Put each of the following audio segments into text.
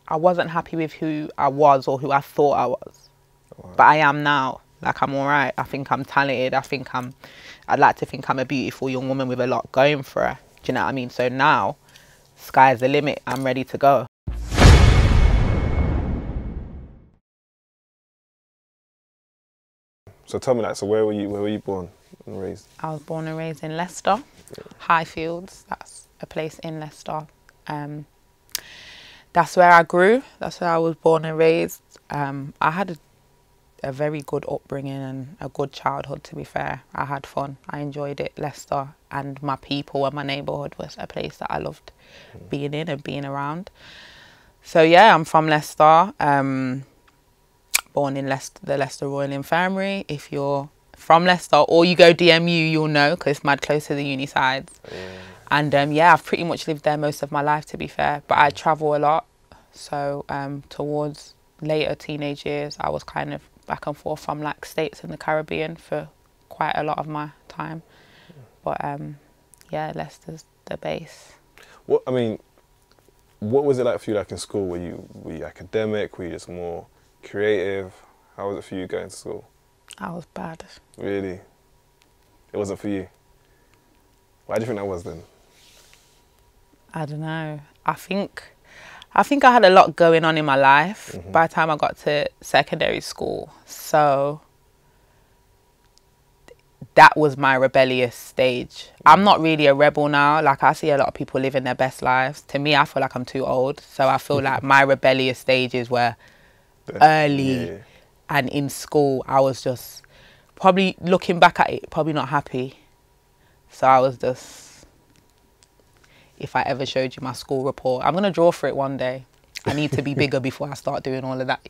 I wasn't happy with who I was or who I thought I was. Wow. But I am now. Like, I'm all right. I think I'm talented. I'd like to think I'm a beautiful young woman with a lot going for her. Do you know what I mean? So now, sky's the limit. I'm ready to go. So tell me, like, so where were you born and raised? I was born and raised in Leicester, Highfields. That's a place in Leicester. That's where I grew. That's where I was born and raised. I had a very good upbringing and a good childhood, to be fair. I had fun. I enjoyed it. Leicester and my people and my neighbourhood was a place that I loved being in and being around. So yeah, I'm from Leicester. Born in the Leicester Royal Infirmary. If you're from Leicester or you go DMU, you'll know, because it's mad close to the uni sides. Yeah. And yeah, I've pretty much lived there most of my life, to be fair, but I travel a lot. So towards later teenage years, I was kind of back and forth from like states in the Caribbean for quite a lot of my time. But yeah, Leicester's the base. What was it like for you, like in school? Were you academic? Were you just more creative? How was it for you going to school? I was bad. Really? It wasn't for you? Why do you think that was then? I don't know. I think I had a lot going on in my life by the time I got to secondary school. So that was my rebellious stage. I'm not really a rebel now. Like, I see a lot of people living their best lives. To me, I feel like I'm too old. So I feel like my rebellious stages were early. Yeah. And in school, I was just, probably looking back at it, probably not happy. So I was just, if I ever showed you my school report, I'm going to draw for it one day. I need to be bigger before I start doing all of that.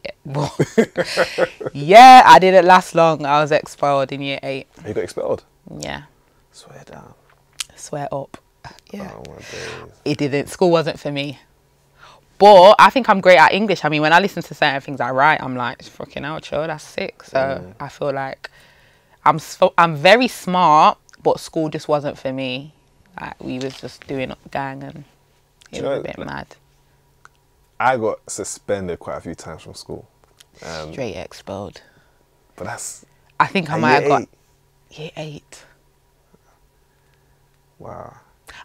Yeah, I didn't last long. I was expelled in year 8. You got expelled? Yeah. Swear down. Swear up. Yeah. Oh my days. It didn't. School wasn't for me. But I think I'm great at English. I mean, when I listen to certain things I write, I'm like, fucking hell, chill, that's sick. So I feel like I'm very smart, but school just wasn't for me. Like, we was just doing gang and it was a bit mad. I got suspended quite a few times from school. Straight expelled. But that's... I think I might have got year 8. Wow.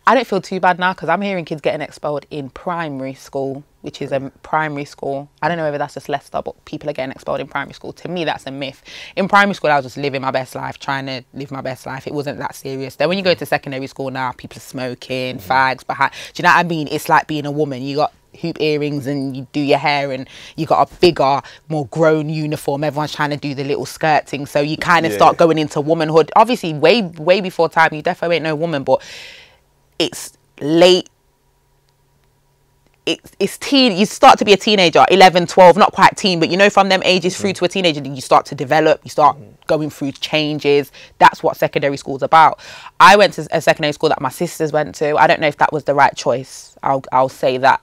I don't feel too bad now because I'm hearing kids getting expelled in primary school, which is a primary school. I don't know whether that's just Leicester, but people are getting expelled in primary school. To me, that's a myth. In primary school, I was just living my best life, trying to live my best life. It wasn't that serious. Then when you go to secondary school now, people are smoking, fags behind. Do you know what I mean? It's like being a woman. You got hoop earrings and you do your hair and you got a bigger, more grown uniform. Everyone's trying to do the little skirt thing. So you kind of start going into womanhood. Obviously, way before time, you definitely ain't no woman, but it's late. It's teen. You start to be a teenager, 11, 12, not quite teen, but you know, from them ages through to a teenager, you start to develop, you start going through changes. That's what secondary school's about. I went to a secondary school that my sisters went to. I don't know if that was the right choice. I'll say that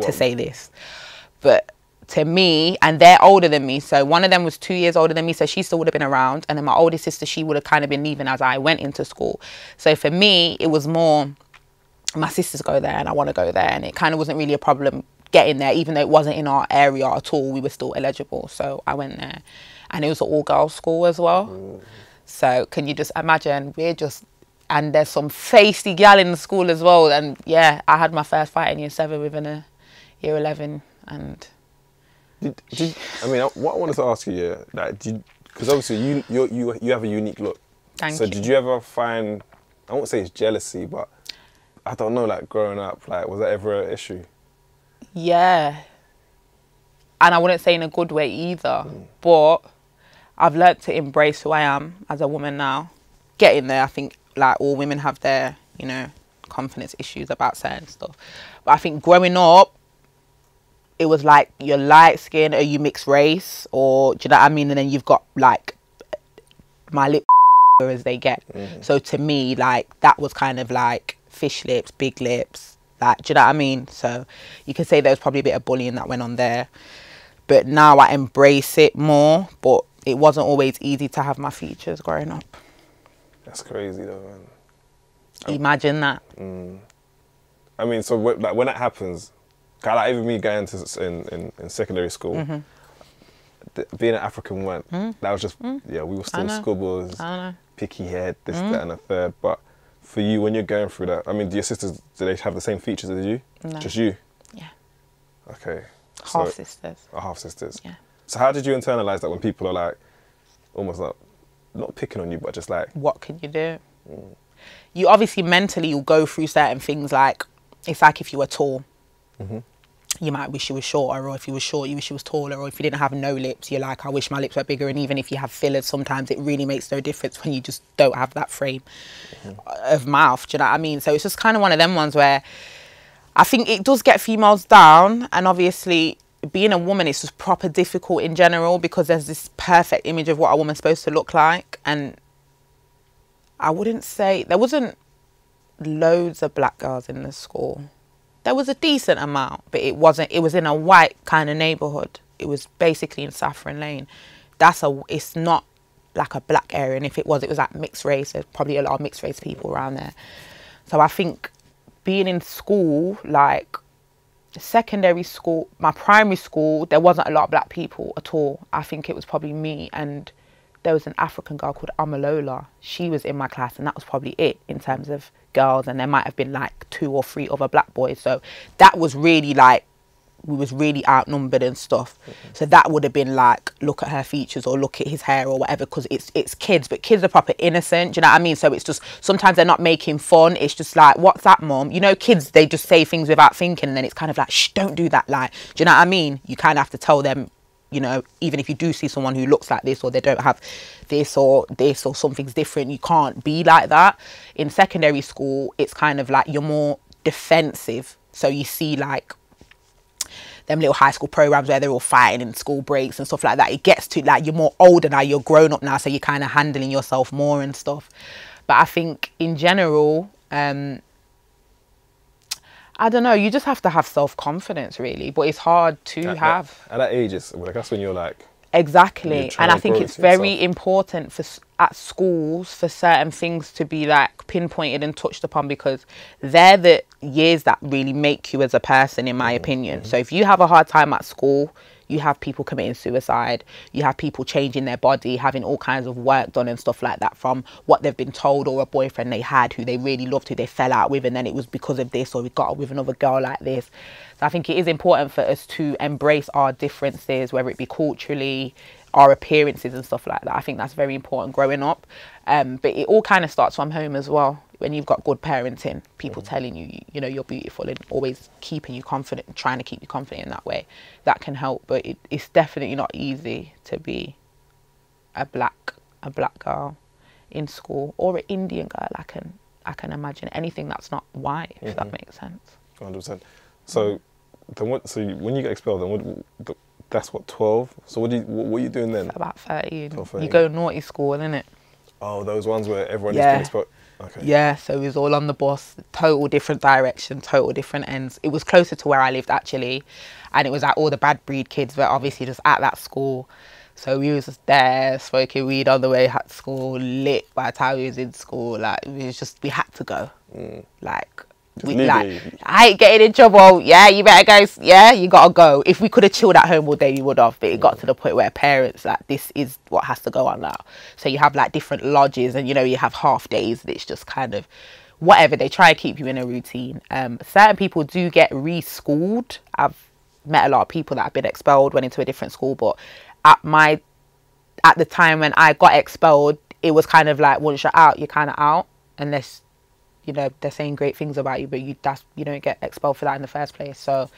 to say this. But to me, and they're older than me, so one of them was 2 years older than me, so she still would have been around, and then my oldest sister, she would have kind of been leaving as I went into school. So for me, it was more, my sisters go there and I want to go there, and it kind of wasn't really a problem getting there, even though it wasn't in our area at all. We were still eligible, so I went there, and it was an all-girls school as well. So can you just imagine, and there's some feisty gal in the school as well, and yeah, I had my first fight in year 7 within a year 11, and I mean, what I wanted to ask you, because obviously you have a unique look. Thank you. So did you ever find, I won't say it's jealousy, but I don't know, like growing up, like was that ever an issue? Yeah. And I wouldn't say in a good way either, but I've learnt to embrace who I am as a woman now. Getting there, I think like all women have their, you know, confidence issues about certain stuff. But I think growing up, it was like you're light skin or you mixed race, or do you know what I mean? And then you've got like my lip as they get. So to me, like that was kind of like fish lips, big lips, like, do you know what I mean? So you could say there was probably a bit of bullying that went on there. But now I embrace it more, but it wasn't always easy to have my features growing up. That's crazy though, man. Imagine that. I mean, so like when that happens, Like even me going to in secondary school, being an African went, that was just, yeah, we were still schoolboys, picky head, this, that and the third. But for you, when you're going through that, I mean, do your sisters, do they have the same features as you? No. Just you? Yeah. Okay. Half sisters. Oh, half sisters. Yeah. So how did you internalize that when people are like, almost like, not picking on you, but just like... What can you do? You obviously mentally, you'll go through certain things like, it's like if you were tall. You might wish you were shorter, or if you were short, you wish you was taller, or if you didn't have no lips, you're like, I wish my lips were bigger. And even if you have fillers, sometimes it really makes no difference when you just don't have that frame of mouth. Do you know what I mean? So it's just kind of one of them ones where I think it does get females down. And obviously being a woman is just proper difficult in general, because there's this perfect image of what a woman's supposed to look like. And I wouldn't say, there wasn't loads of black girls in the school. There was a decent amount, but it wasn't, it was in a white kind of neighbourhood. It was basically in Saffron Lane. It's not like a black area. And if it was like mixed race. There's probably a lot of mixed race people around there. So I think being in school, like secondary school, my primary school, there wasn't a lot of black people at all. I think it was probably me, and there was an African girl called Amalola. She was in my class, and that was probably it in terms of girls. And there might have been like 2 or 3 other black boys. So that was really like, we was really outnumbered and stuff. So that would have been like, look at her features or look at his hair or whatever, because it's kids, but kids are proper innocent. Do you know what I mean? So it's just, sometimes they're not making fun. It's just like, what's that, mum? You know, kids, they just say things without thinking, and then it's kind of like, shh, don't do that. Like, do you know what I mean? You kind of have to tell them, you know, even if you do see someone who looks like this, or they don't have this or something's different, you can't be like that. In secondary school, it's kind of like you're more defensive. So you see like them little high school programs where they're all fighting in school breaks and stuff like that. It gets to like, you're more older now, you're grown up now, so you're kind of handling yourself more and stuff. But I think in general, I don't know, you just have to have self-confidence really, but it's hard to have. At that age, it's like, that's when you're like... Exactly. And I think it's very important at schools for certain things to be like pinpointed and touched upon, because they're the years that really make you as a person, in my opinion. So if you have a hard time at school, you have people committing suicide, you have people changing their body, having all kinds of work done and stuff like that from what they've been told, or a boyfriend they had who they really loved, who they fell out with, and then it was because of this, or we got with another girl like this. So I think it is important for us to embrace our differences, whether it be culturally, our appearances and stuff like that. I think that's very important growing up. But it all kind of starts from home as well. When you've got good parenting, people telling you, you know, you're beautiful, and always keeping you confident, trying to keep you confident in that way, that can help. But it's definitely not easy to be a black girl in school, or an Indian girl. I can imagine anything that's not white, if that makes sense. 100%. So, when you get expelled, then that's what, 12? So what are you doing then? About 13. 12, 13. You go naughty school, isn't it? Oh, those ones where everyone is getting expelled. Okay. Yeah, so it was all on the bus, total different direction, total different ends. It was closer to where I lived actually, and it was like all the bad breed kids were obviously just at that school. So we was just there smoking weed on the way at school, lit by the time we was in school. Like, it was just, we had to go. Like, I ain't getting in trouble. Yeah, you better go. Yeah, you gotta go. If we could have chilled at home all day, we would have. But it got to the point where parents, like, this is what has to go on now. So you have like different lodges, and you know, you have half days. It's just kind of whatever. They try to keep you in a routine. Certain people do get re-schooled. I've met a lot of people that have been expelled, went into a different school. But at the time when I got expelled, it was kind of like, once you're out, you're kind of out, unless, you know, they're saying great things about you, but you don't get expelled for that in the first place. So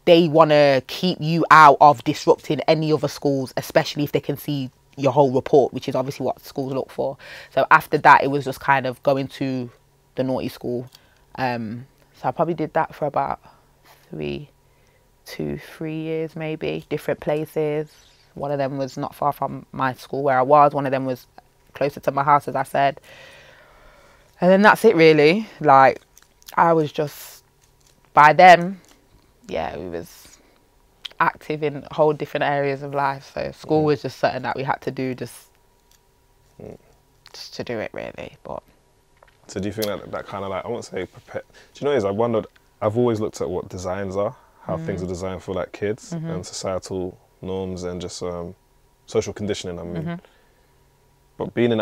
they want to keep you out of disrupting any other schools, especially if they can see your whole report, which is obviously what schools look for. So after that, it was just kind of going to the naughty school. So I probably did that for about 3 years, maybe, different places. One of them was not far from my school where I was. One of them was closer to my house, as I said. And then that's it really. Like, I was just, by then, yeah, we was active in whole different areas of life. So school was just something that we had to do just to do it really. But so do you think that kind of like, I won't say do you know what it is? I wondered, I've always looked at what designs are, how things are designed for like kids and societal norms and just social conditioning. I mean, but being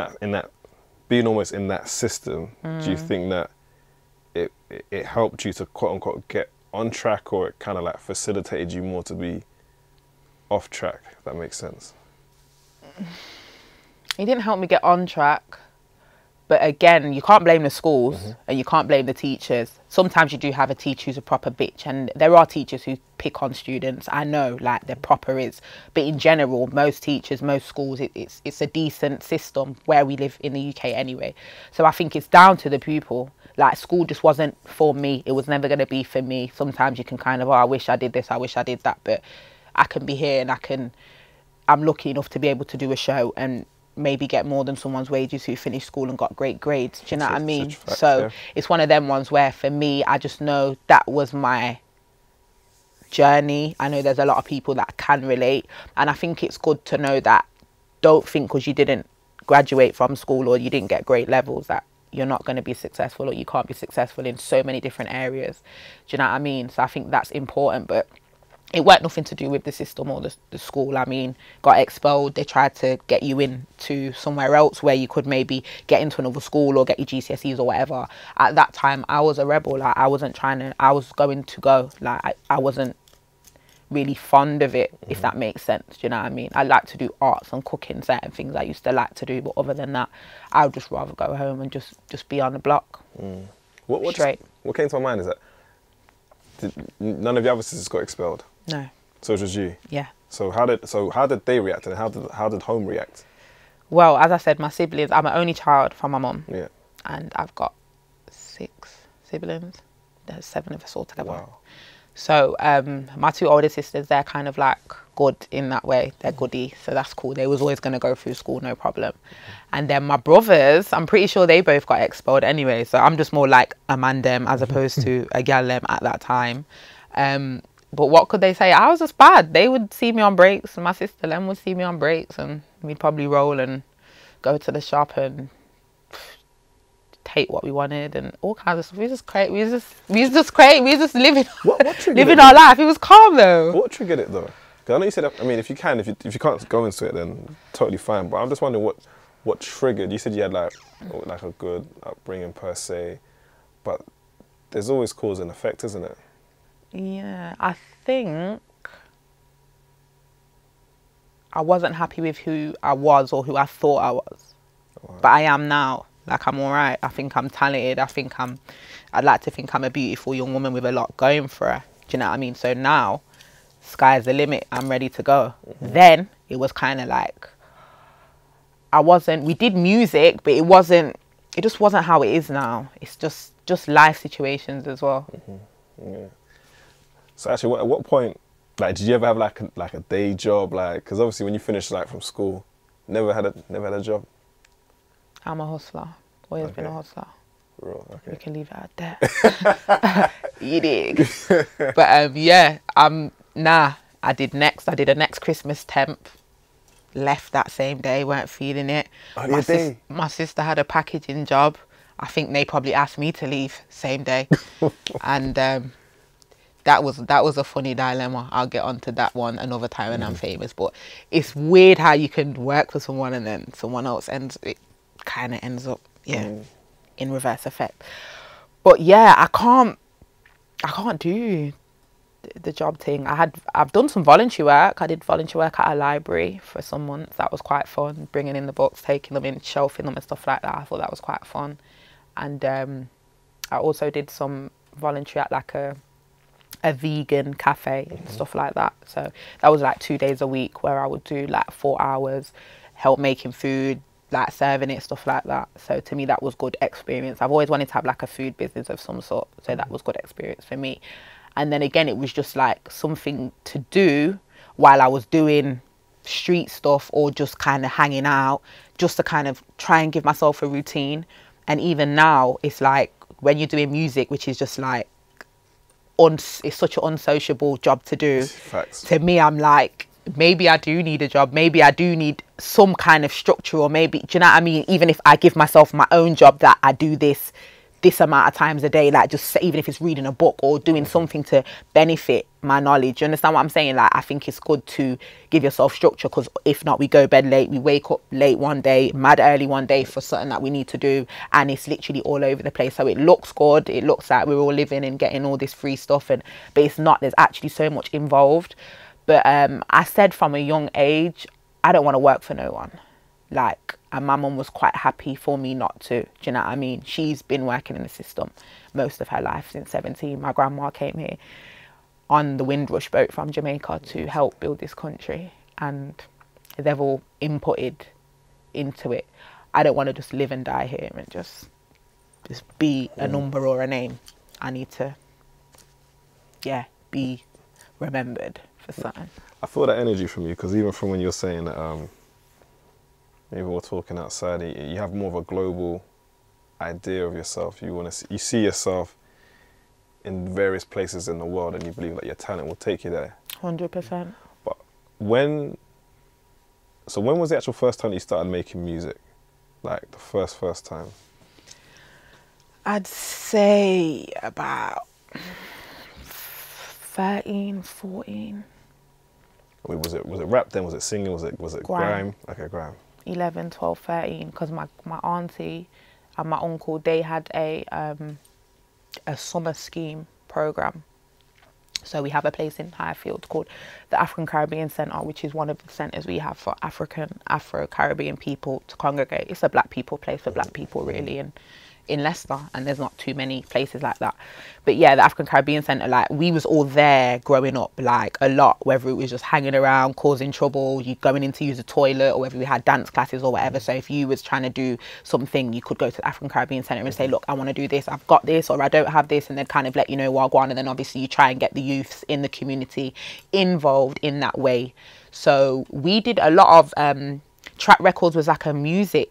being almost in that system, do you think that it helped you to quote unquote get on track, or it kind of like facilitated you more to be off track? If that makes sense. It didn't help me get on track. But again, you can't blame the schools and you can't blame the teachers. Sometimes you do have a teacher who's a proper bitch, and there are teachers who pick on students. I know, like, they're proper is. But in general, most teachers, most schools, it's a decent system where we live in the UK anyway. So I think it's down to the pupil. Like, school just wasn't for me. It was never going to be for me. Sometimes you can kind of, oh, I wish I did this, I wish I did that. But I can be here and I'm lucky enough to be able to do a show and maybe get more than someone's wages who finished school and got great grades. Do you know what I mean? Fact, so yeah. It's one of them ones where for me, I just know that was my journey. I know there's a lot of people that can relate, and I think it's good to know that don't think because you didn't graduate from school or you didn't get great levels that you're not going to be successful, or you can't be successful in so many different areas. Do you know what I mean? So I think that's important. But it weren't nothing to do with the system or the school. I mean, got expelled. They tried to get you into somewhere else where you could maybe get into another school or get your GCSEs or whatever. At that time, I was a rebel. Like, I wasn't trying to, I was going to go. Like, I wasn't really fond of it, if that makes sense. Do you know what I mean? I like to do arts and cooking, certain things I used to like to do. But other than that, I would just rather go home and just be on the block. What came to my mind is that none of your other sisters got expelled. No. So it was you. Yeah. So how did they react, and how did home react? Well, as I said, my siblings. I'm an only child from my mum. Yeah. And I've got 6 siblings. There's 7 of us all together. Wow. So my 2 older sisters, they're kind of like good in that way. They're goody, so that's cool. They was always going to go through school, no problem. And then my brothers, I'm pretty sure they both got expelled anyway. So I'm just more like a man them as opposed to a gal them at that time. But what could they say? I was just bad. They would see me on breaks, and my sister Lem would see me on breaks, and we'd probably roll and go to the shop and take what we wanted and all kinds of stuff. We was just great. We was just living living our life. It was calm though. What triggered it though? Because I know you said, I mean, if you can't go into it, then totally fine. But I'm just wondering what triggered. You said you had like a good upbringing per se, but there's always cause and effect, isn't it? Yeah, I think I wasn't happy with who I was or who I thought I was. Wow. But I am now. Like, I'm all right. I think I'm talented. I'd like to think I'm a beautiful young woman with a lot going for her. Do you know what I mean? So now, sky's the limit. I'm ready to go. Then it was kind of like, we did music, but it just wasn't how it is now. It's just life situations as well. Yeah. So actually, at what point, like, did you ever have like a day job? Like, because obviously when you finish like from school, never had a job. I'm a hustler. Always been a hustler. Real, okay. We can leave it at that. You dig? But yeah, I did a next Christmas temp. Left that same day, weren't feeling it. My sister had a packaging job. I think they probably asked me to leave same day. And that was a funny dilemma. I'll get onto that one another time when I'm famous. But it's weird how you can work for someone and then someone else kind of ends up in reverse effect. But yeah, I can't do the job thing. I've done some voluntary work. I did voluntary work at a library for some months. That was quite fun, bringing in the books, taking them in, shelving them and stuff like that. I thought that was quite fun. And I also did some voluntary at like a vegan cafe and stuff like that. So that was like 2 days a week where I would do like 4 hours, help making food, like serving it, stuff like that. So to me, that was good experience. I've always wanted to have like a food business of some sort. So that was good experience for me. And then again, it was just like something to do while I was doing street stuff or just kind of hanging out, just to kind of try and give myself a routine. And even now, it's like when you're doing music, which is just like, it's such an unsociable job to do. Facts. To me, I'm like, maybe I do need a job. Maybe I do need some kind of structure, or maybe, do you know what I mean? Even if I give myself my own job that I do this this amount of times a day, like just even if it's reading a book or doing something to benefit my knowledge. You understand what I'm saying? Like, I think it's good to give yourself structure, because if not, we go bed late, we wake up late one day, mad early one day for something that we need to do, and it's literally all over the place. So it looks good, it looks like we're all living and getting all this free stuff, but it's not. There's actually so much involved. But I said from a young age, I don't want to work for no one. Like, and my mum was quite happy for me not to. Do you know what I mean? She's been working in the system most of her life since 17. My grandma came here on the Windrush boat from Jamaica to help build this country, and they've all inputted into it. I don't want to just live and die here and just be a number or a name. I need to, yeah, be remembered for something. I feel that energy from you, because even from when you're saying that, maybe we're talking outside, you have more of a global idea of yourself. You see yourself in various places in the world, and you believe that your talent will take you there. 100%. But when was the actual first time you started making music? Like the first time? I'd say about 13, 14. Wait, was it rap then? Was it singing? Was it grime? Okay, grime. 11, 12, 13, because my auntie and my uncle, they had a summer scheme program. So we have a place in Highfield called the African Caribbean Centre, which is one of the centres we have for Afro-Caribbean people to congregate. It's a black people place for black people, really, and in Leicester, and there's not too many places like that. But yeah, the African Caribbean Centre, like, we was all there growing up, like, a lot, whether it was just hanging around causing trouble, you going in to use the toilet, or whether we had dance classes or whatever. So if you was trying to do something, you could go to the African Caribbean Centre and say, look, I want to do this, I've got this, or I don't have this, and they'd kind of let you know, well, go on. And then obviously you try and get the youths in the community involved in that way. So we did a lot of Track Records was like a music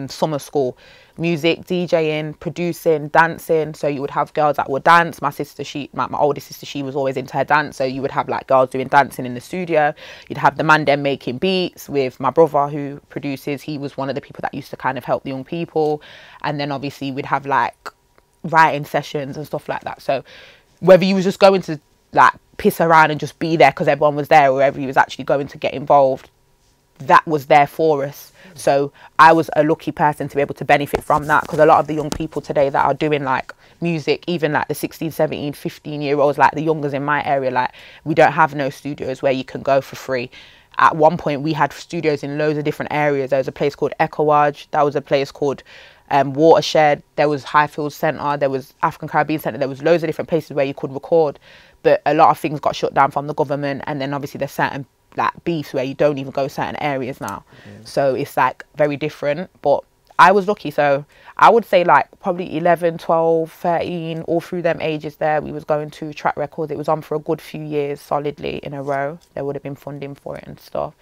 summer school. Music, DJing, producing, dancing. So you would have girls that would dance. My sister, my older sister, she was always into her dance. So you would have like girls doing dancing in the studio. You'd have the man them making beats with my brother who produces. He was one of the people that used to kind of help the young people. And then obviously we'd have like writing sessions and stuff like that. So whether you was just going to like piss around and just be there because everyone was there, or whether you was actually going to get involved, that was there for us. So I was a lucky person to be able to benefit from that, because a lot of the young people today that are doing like music, even like the 16, 17, 15-year-olds, like the youngers in my area, like, we don't have no studios where you can go for free. At one point we had studios in loads of different areas. There was a place called Ecoage, that was a place called Watershed, there was Highfield Centre, there was African Caribbean Centre, there was loads of different places where you could record, but a lot of things got shut down from the government. And then obviously there's certain like beefs where you don't even go certain areas now. So it's like very different. But I was lucky, so I would say like probably 11, 12, 13, all through them ages there, we was going to Track Records. It was on for a good few years solidly in a row. There would have been funding for it and stuff.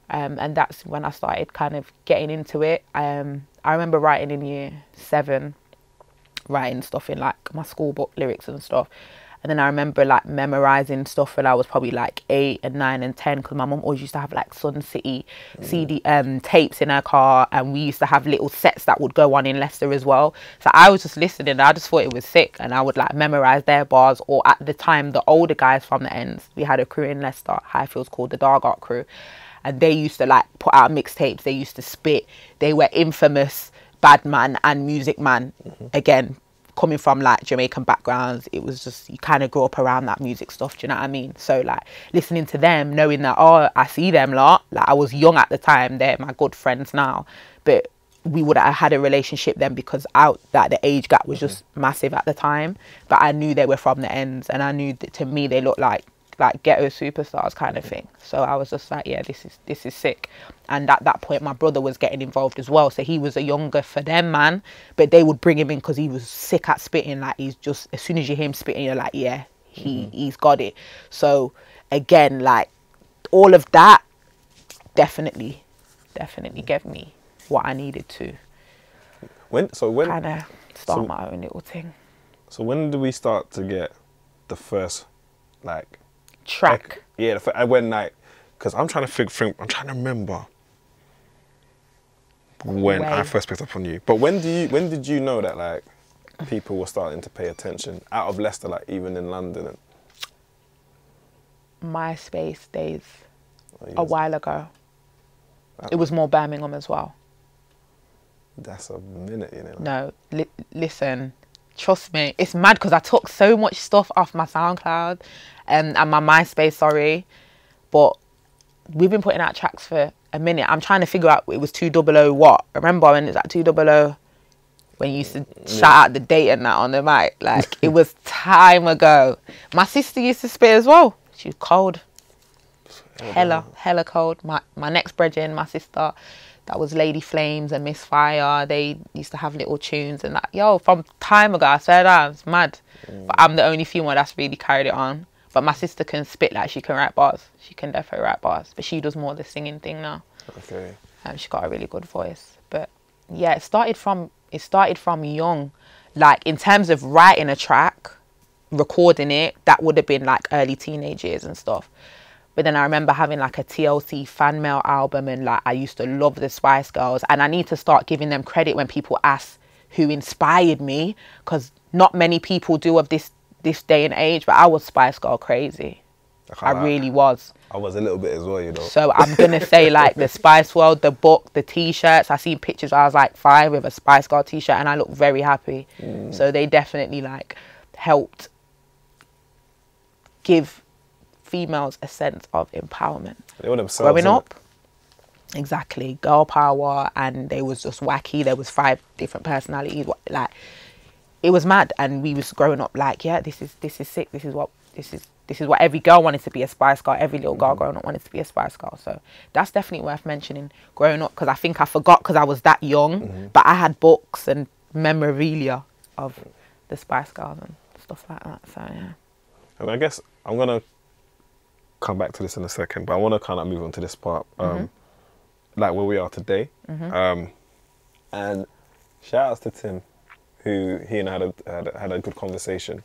And that's when I started kind of getting into it. I remember writing in year 7, writing stuff in like my school book, lyrics and stuff. And then I remember like memorizing stuff when I was probably like 8 and 9 and 10, because my mum always used to have like Sun City CD tapes in her car, and we used to have little sets that would go on in Leicester as well. So I was just listening and I just thought it was sick, and I would like memorize their bars. Or at the time, the older guys from the ends, we had a crew in Leicester, Highfields, called the Dark Art Crew, and they used to like put out mixtapes. They used to spit. They were infamous bad man and music man. Again, coming from like Jamaican backgrounds, it was just, you kind of grew up around that music stuff, do you know what I mean? So like listening to them, knowing that, oh, I see them lot, like I was young at the time, they're my good friends now, but we would have had a relationship then, because that the age gap was just massive at the time. But I knew they were from the ends, and I knew that to me they looked like ghetto superstars kind of thing. So I was just like, yeah, this is sick. And at that point my brother was getting involved as well, so he was a younger for them man, but they would bring him in because he was sick at spitting. Like, he's just, as soon as you hear him spitting, you're like, yeah, he's got it. So again, like, all of that definitely gave me what I needed to kind of start my own little thing. So when do we start to get the first like track? I went like, because I'm trying to think, I'm trying to remember. when I first picked up on you. But when did you know that like people were starting to pay attention out of Leicester, like even in London? MySpace days, a while ago. It was more Birmingham as well. That's a minute, you know. No, listen, trust me, it's mad because I took so much stuff off my SoundCloud and my MySpace, sorry, but we've been putting out tracks for a minute. I'm trying to figure out, it was 200 what? Remember when it was at 200 when you used to shout out the date and that on the mic? Like, it was time ago. My sister used to spit as well. She was cold. Hella cold. My next brethren, my sister, that was Lady Flames and Miss Fire. They used to have little tunes and that. Yo, from time ago, I swear down, it's mad. But I'm the only female that's really carried it on. But my sister can spit, like she can write bars. She can definitely write bars. But she does more the singing thing now. Okay. She's got a really good voice. But yeah, it started from young. Like in terms of writing a track, recording it, that would have been like early teenage years and stuff. But then I remember having like a TLC fan mail album, and like I used to love the Spice Girls, and I need to start giving them credit when people ask who inspired me, because not many people do of this day and age, but I was Spice Girl crazy. I really was. I was a little bit as well, you know. So I'm gonna say like the Spice World, the book, the t-shirts. I seen pictures I was like 5 with a Spice Girl t-shirt and I looked very happy. So they definitely like helped give females a sense of empowerment. They were themselves, growing up, exactly, girl power, and they was just wacky. There was 5 different personalities. Like, it was mad, and we was growing up like, yeah, this is sick. This is what every girl wanted to be, a Spice Girl. Every little girl growing up wanted to be a Spice Girl. So that's definitely worth mentioning growing up, because I think I forgot because I was that young, but I had books and memorabilia of the Spice Girls and stuff like that. So yeah. And I guess I'm gonna come back to this in a second, but I want to kind of move on to this part, like where we are today. And shout outs to Tim, who he and I had a good conversation.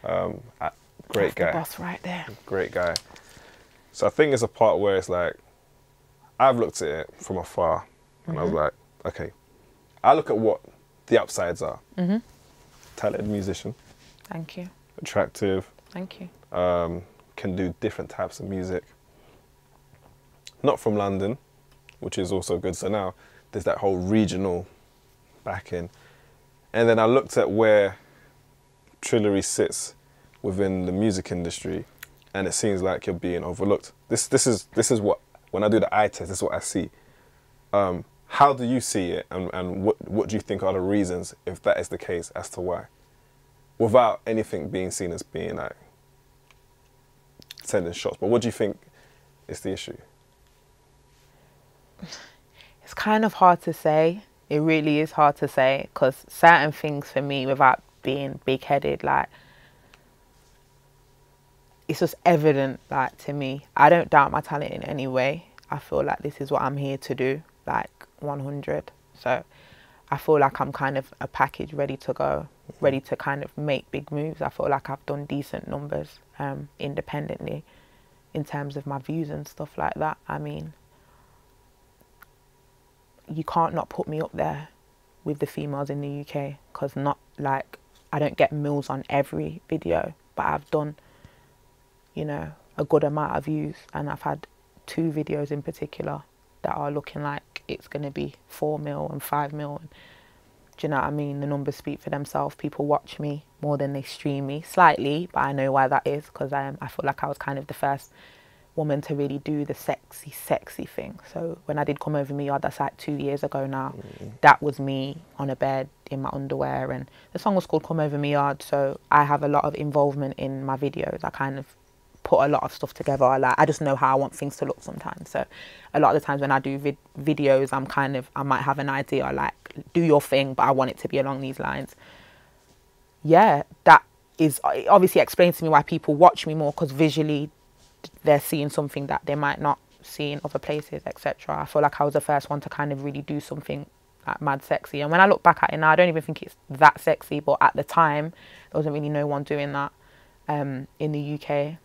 Great guy. The boss right there. Great guy. So I think it's a part where it's like, I've looked at it from afar, and I was like, okay, I look at what the upsides are. Talented musician. Thank you. Attractive. Thank you. Can do different types of music. Not from London, which is also good. So now there's that whole regional backing. And then I looked at where Trillary sits within the music industry, and it seems like you're being overlooked. This is what, when I do the eye test, this is what I see. How do you see it, and what do you think are the reasons, if that is the case, as to why? Without anything being seen as being like sending shots, but what do you think is the issue? It's kind of hard to say. It really is hard to say, because certain things for me, without being big-headed, like, it's just evident, like, to me. I don't doubt my talent in any way. I feel like this is what I'm here to do, like 100. So I feel like I'm kind of a package ready to go, ready to kind of make big moves. I feel like I've done decent numbers independently in terms of my views and stuff like that. I mean, you can't not put me up there with the females in the UK, because not like, I don't get mills on every video, but I've done, you know, a good amount of views, and I've had 2 videos in particular that are looking like it's going to be 4 mil and 5 mil. And, do you know what I mean? The numbers speak for themselves. People watch me more than they stream me, slightly, but I know why that is, because I feel like I was kind of the first woman to really do the sexy thing. So when I did Come Over Me Yard, that's like 2 years ago now, that was me on a bed in my underwear, and the song was called Come Over Me Yard. So I have a lot of involvement in my videos. I kind of put a lot of stuff together. I just know how I want things to look sometimes. So a lot of the times when I do videos, I might have an idea, like, do your thing, but I want it to be along these lines. Yeah, that is, it obviously explains to me why people watch me more, because visually they're seeing something that they might not see in other places, etc. I feel like I was the first one to kind of really do something like mad sexy. And when I look back at it now, I don't even think it's that sexy, but at the time there wasn't really no one doing that in the UK.